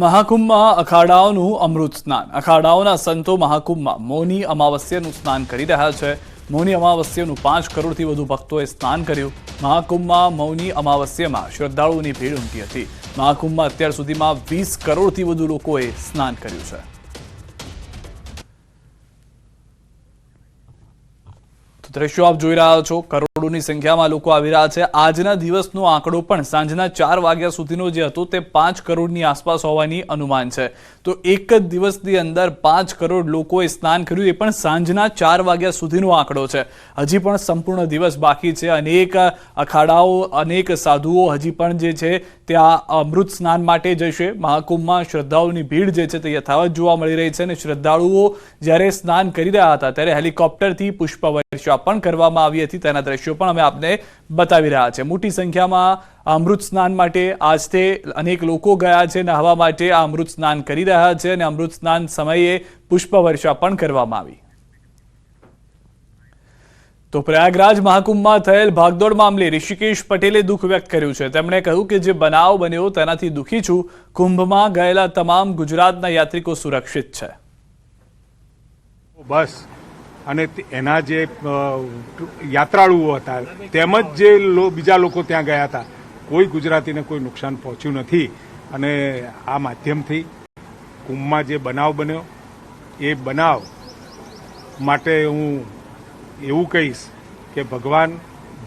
મહાકુંભમાં અખાડાઓનું અમૃત સ્નાન. અખાડાઓના સંતો મહાકુંભમાં મૌની અમાવસ્યાનું સ્નાન કરી રહ્યા છે. મૌની અમાવસ્યાનું 5 કરોડથી વધુ ભક્તોએ સ્નાન કર્યું. મહાકુંભમાં મૌની અમાવસ્યામાં શ્રદ્ધાળુઓની ભીડ ઉમટી હતી. મહાકુંભમાં અત્યાર સુધીમાં 20 કરોડથી વધુ લોકોએ સ્નાન કર્યું છે. દ્રશ્યો આપ જોઈ રહ્યા છો. કરોડોની સંખ્યામાં લોકો આવી રહ્યા છે. આજના દિવસનો આંકડો પણ સાંજના 4 વાગ્યા સુધીનો જે હતો તે 5 કરોડની આસપાસ હોવાની અનુમાન છે. તો એક જ દિવસની અંદર 5 કરોડ લોકોએ સ્નાન કર્યું, એ પણ સાંજના 4 વાગ્યા સુધીનો આંકડો છે. હજી પણ સંપૂર્ણ દિવસ બાકી છે. અનેક અખાડાઓ, અનેક સાધુઓ હજી પણ જે છે ત્યાં અમૃત સ્નાન માટે જશે. મહાકુંભમાં શ્રદ્ધાળુઓની ભીડ જે છે તે યથાવત જોવા મળી રહી છે અને શ્રદ્ધાળુઓ જ્યારે સ્નાન કરી રહ્યા હતા ત્યારે હેલિકોપ્ટરથી પુષ્પવર્ષા પણ કરવામાં આવી હતી. તેના દ્રશ્યો પણ અમે આપને બતાવી રહ્યા છે. મોટી સંખ્યામાં અમૃત સ્નાન માટે આજથી અનેક લોકો ગયા છે નહાવા માટે. આ અમૃત સ્નાન કરી રહ્યા છે અને અમૃત સ્નાન સમયે પુષ્પવર્ષા પણ કરવામાં આવી. તો પ્રયાગરાજ મહાકુંભમાં થયેલ ભાગદોડ મામલે ઋષિકેશ પટેલે દુઃખ વ્યક્ત કર્યું છે. તેમણે કહ્યું કે જે બનાવ બન્યો તેનાથી દુઃખી છું. કુંભમાં ગયેલા તમામ ગુજરાતના યાત્રિકો સુરક્ષિત છે. બસ અને એના જે યાત્રાળુઓ હતા તેમજ જે બીજા લોકો ત્યાં ગયા હતા, કોઈ ગુજરાતીને કોઈ નુકસાન પહોંચ્યું નથી. અને આ માધ્યમથી કુંભમાં જે બનાવ બન્યો એ બનાવ માટે હું એવું કહીશ કે ભગવાન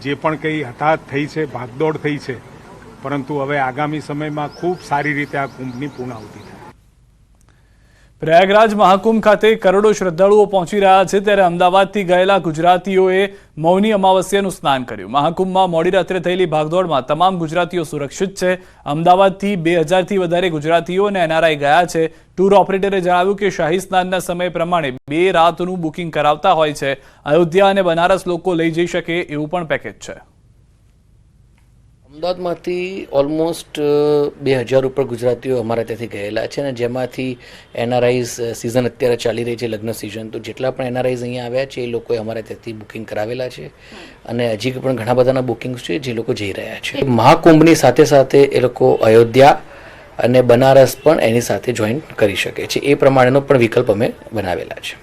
જે પણ કંઈ હતાહત થઈ છે, ભાગદોડ થઈ છે, પરંતુ હવે આગામી સમયમાં ખૂબ સારી રીતે આ કુંભની પૂર્ણાહુતિ થાય. પ્રયાગરાજ મહાકુંભ ખાતે કરોડો શ્રદ્ધાળુઓ પહોંચી રહ્યા છે ત્યારે અમદાવાદથી ગયેલા ગુજરાતીઓએ મૌની અમાવસ્યાનું સ્નાન કર્યું. મહાકુંભમાં મોડી રાત્રે થયેલી ભાગદોડમાં તમામ ગુજરાતીઓ સુરક્ષિત છે. અમદાવાદથી 2000થી વધારે ગુજરાતીઓ અને એનઆરઆઈ ગયા છે. ટૂર ઓપરેટરે જણાવ્યું કે શાહી સ્નાનના સમય પ્રમાણે 2 રાતનું બુકિંગ કરાવતા હોય છે. અયોધ્યા અને બનારસ લોકો લઈ જઈ શકે એવું પણ પેકેજ છે. અમદાવાદમાંથી ઓલમોસ્ટ 2000 ઉપર ગુજરાતીઓ અમારા ત્યાંથી ગયેલા છે અને જેમાંથી એનઆરઆઈઝ સિઝન અત્યારે ચાલી રહી છે, લગ્ન સિઝન. તો જેટલા પણ એનઆરઆઈઝ અહીંયા આવ્યા છે એ લોકોએ અમારા ત્યાંથી બુકિંગ કરાવેલા છે અને હજી પણ ઘણા બધાના બુકિંગ્સ છે જે લોકો જઈ રહ્યા છે. મહાકુંભની સાથે સાથે એ લોકો અયોધ્યા અને બનારસ પણ એની સાથે જોઈન કરી શકે છે. એ પ્રમાણેનો પણ વિકલ્પ અમે બનાવેલા છે.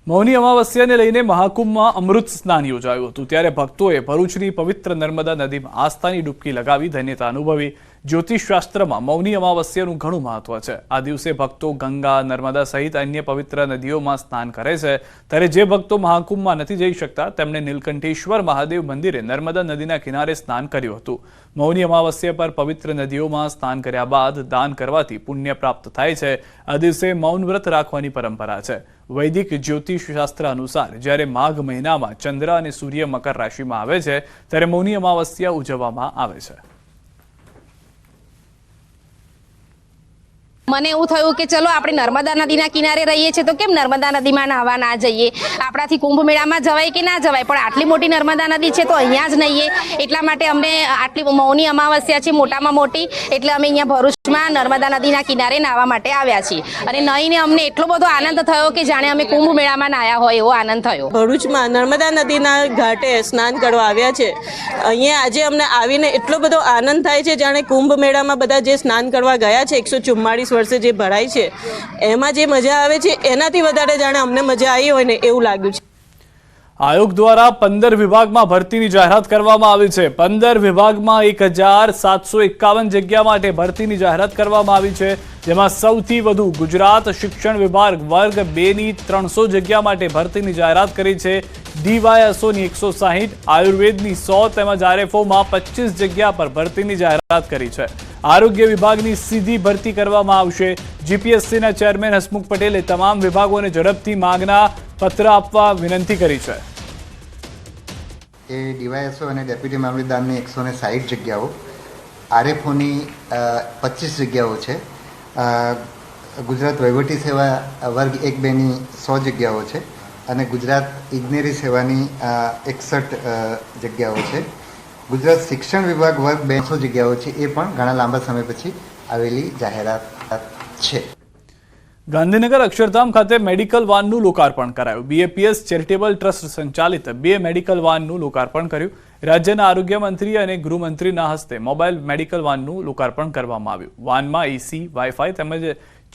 મૌની અમાવસ્યાને લઈને મહાકુંભમાં અમૃત સ્નાન યોજાયું હતું ત્યારે ભક્તોએ ભરૂચની પવિત્ર નર્મદા નદીમાં આસ્થાની ડૂબકી લગાવી ધન્યતા અનુભવી. જ્યોતિષશાસ્ત્રમાં મૌની અમાવસ્યાનું ઘણું મહત્વ છે. આ દિવસે ભક્તો ગંગા, નર્મદા સહિત અન્ય પવિત્ર નદીઓમાં સ્નાન કરે છે. ત્યારે જે ભક્તો મહાકુંભમાં નથી જઈ શકતા તેમણે નીલકંઠેશ્વર મહાદેવ મંદિરે નર્મદા નદીના કિનારે સ્નાન કર્યું હતું. મૌની અમાવસ્યા પર પવિત્ર નદીઓમાં સ્નાન કર્યા બાદ દાન કરવાથી પુણ્ય પ્રાપ્ત થાય છે. આ દિવસે મૌન વ્રત રાખવાની પરંપરા છે. વૈદિક જ્યોતિષશાસ્ત્ર અનુસાર જ્યારે માઘ મહિનામાં ચંદ્ર અને સૂર્ય મકર રાશિમાં આવે છે ત્યારે મૌની અમાવસ્યા ઉજવવામાં આવે છે. મને એવું થયું કે ચલો આપણે નર્મદા નદીના કિનારે રહીએ છીએ તો કેમ નર્મદા નદીમાં નહાવા ના જઈએ. આપણાથી કુંભ મેળામાં જવાય કે ના જવાય, પણ આટલી મોટી નર્મદા નદી છે તો અહીંયા જ નહીએ. એટલા માટે અમને આટલી મૌની અમાવસ્યા છે મોટામાં મોટી, એટલે અમે અહીંયા ભરૂચમાં નર્મદા નદીના કિનારે નાહવા માટે આવ્યા છીએ. અને નહીને અમને એટલો બધો આનંદ થયો કે જાણે અમે કુંભ મેળામાં નાહ્યા હોય એવો આનંદ થયો. ભરૂચમાં નર્મદા નદીના ઘાટે સ્નાન કરવા આવ્યા છે. અહીંયા આજે અમને આવીને એટલો બધો આનંદ થાય છે જાણે કુંભ મેળામાં બધા જે સ્નાન કરવા ગયા છે 144 વર્ષે જે ભરાય છે એમાં જે મજા આવે છે એનાથી વધારે જાણે અમને મજા આવી હોય ને એવું લાગ્યું છે. આયોગ દ્વારા 15 વિભાગમાં ભરતીની જાહેરાત કરવામાં આવી છે. 15 વિભાગમાં 1751 જગ્યા માટે ભરતીની જાહેરાત કરવામાં આવી છે. જેમાં સૌથી વધુ ગુજરાત શિક્ષણ વિભાગ વર્ગ 2ની 300 જગ્યા માટે ભરતીની જાહેરાત કરી છે. ડીવાયએસઓની 160, આયુર્વેદની 100 તેમજ આરએફઓમાં 25 જગ્યા પર ભરતીની જાહેરાત કરી છે. આરોગ્ય વિભાગની સીધી ભરતી કરવામાં આવશે. જીપીએસસીના ચેરમેન હસમુખ પટેલે તમામ વિભાગોને ઝડપથી માંગના પત્ર આપવા વિનંતી કરી છે. એ ડીવાયએસઓ અને ડેપ્યુટી મામલતદારની 160 જગ્યાઓ, આરએફઓની 25 જગ્યાઓ છે. ગુજરાત વહીવટી સેવા વર્ગ 1-2ની 100 જગ્યાઓ છે અને ગુજરાત ઇજનેરી સેવાની 61 જગ્યાઓ છે. ગુજરાત શિક્ષણ વિભાગ વર્ગ 200 જગ્યાઓ છે. એ પણ ઘણા લાંબા સમય પછી આવેલી જાહેરાત છે. ગાંધીનગર અક્ષરધામ ખાતે મેડિકલ વાનનું લોકાર્પણ કરાયું. BAPS ચેરિટેબલ ટ્રસ્ટ સંચાલિત 2 મેડિકલ વાનનું લોકાર્પણ કર્યું. રાજ્યના આરોગ્ય મંત્રી અને ગૃહમંત્રીના હસ્તે મોબાઈલ મેડિકલ વાનનું લોકાર્પણ કરવામાં આવ્યું. વાનમાં એસી, વાઈફાઈ તેમજ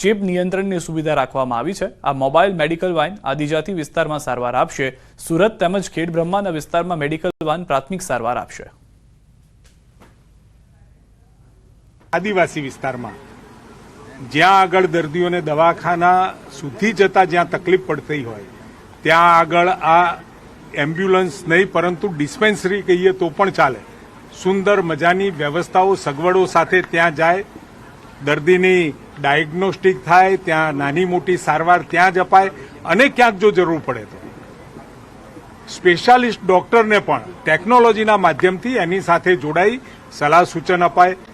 ચેપ નિયંત્રણની સુવિધા રાખવામાં આવી છે. આ મોબાઈલ મેડિકલ વાન આદિજાતિ વિસ્તારમાં સારવાર આપશે. સુરત તેમજ ખેડબ્રહ્માના વિસ્તારમાં મેડિકલ વાન પ્રાથમિક સારવાર આપશે. આદિવાસી વિસ્તારમાં જ્યાં આગળ દર્દીઓને દવાખાના સુધી જતા જ્યાં તકલીફ પડતી હોય ત્યાં આગળ આ એમ્બ્યુલન્સ નહીં પરંતુ ડિસ્પેન્સરી કહીએ તો પણ ચાલે. સુંદર મજાની વ્યવસ્થાઓ સગવડો સાથે ત્યાં જાય, દર્દીની ડાયગ્નોસ્ટિક થાય, ત્યાં નાની મોટી સારવાર ત્યાં જ અપાય અને ક્યાંક જો જરૂર પડે તો સ્પેશિયાલિસ્ટ ડોક્ટરને પણ ટેકનોલોજીના માધ્યમથી એની સાથે જોડાઈ સલાહ સૂચન અપાય.